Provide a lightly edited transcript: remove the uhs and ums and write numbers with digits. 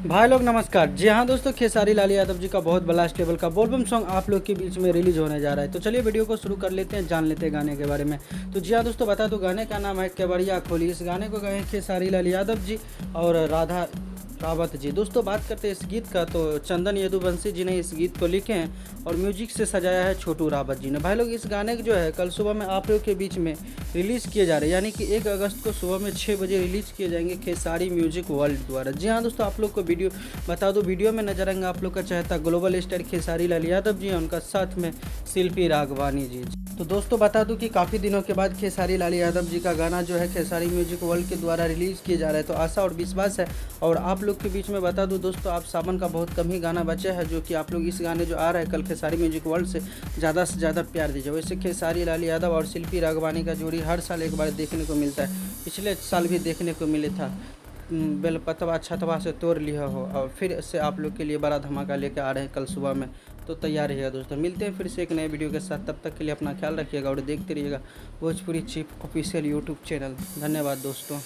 भाई लोग नमस्कार। जी हाँ दोस्तों, खेसारी लाल यादव जी का बहुत ब्लास्ट लेवल का बोलबम सॉन्ग आप लोग के बीच में रिलीज होने जा रहा है। तो चलिए वीडियो को शुरू कर लेते हैं, जान लेते हैं गाने के बारे में। तो जी हाँ दोस्तों, बता दूं गाने का नाम है केवड़िया खोली। इस गाने को गाए खेसारी लाल यादव जी और राधा रावत जी। दोस्तों बात करते हैं इस गीत का, तो चंदन यदुवंशी जी ने इस गीत को लिखे हैं और म्यूजिक से सजाया है छोटू रावत जी ने। भाई लोग इस गाने जो है कल सुबह में आप लोग के बीच में रिलीज़ किए जा रहे हैं, यानी कि 1 अगस्त को सुबह में 6 बजे रिलीज़ किए जाएंगे खेसारी म्यूजिक वर्ल्ड द्वारा। जी हाँ दोस्तों, आप लोग को वीडियो बता दो, वीडियो में नजर आएंगे आप लोग का चाहता ग्लोबल स्टार खेसारी लाल यादव जी हैं, उनका साथ में शिल्पी राघवानी जी। तो दोस्तों बता दूं कि काफ़ी दिनों के बाद खेसारी लाल यादव जी का गाना जो है खेसारी म्यूजिक वर्ल्ड के द्वारा रिलीज़ किया जा रहा है। तो आशा और विश्वास है। और आप लोग के बीच में बता दूं दोस्तों, आप सावन का बहुत कम ही गाना बचे हैं, जो कि आप लोग इस गाने जो आ रहा है कल खेसारी म्यूजिक वर्ल्ड से ज़्यादा प्यार दीजिए। वैसे खेसारी लाल यादव और शिल्पी राघवानी का जोड़ी हर साल एक बार देखने को मिलता है, पिछले साल भी देखने को मिले था। बेलपतवा छतवा से तोड़ लिया हो, और फिर से आप लोग के लिए बड़ा धमाका लेकर आ रहे हैं कल सुबह में। तो तैयार रहिएगा दोस्तों, मिलते हैं फिर से एक नए वीडियो के साथ। तब तक के लिए अपना ख्याल रखिएगा और देखते रहिएगा Bhojpuri chief official YouTube channel. धन्यवाद दोस्तों।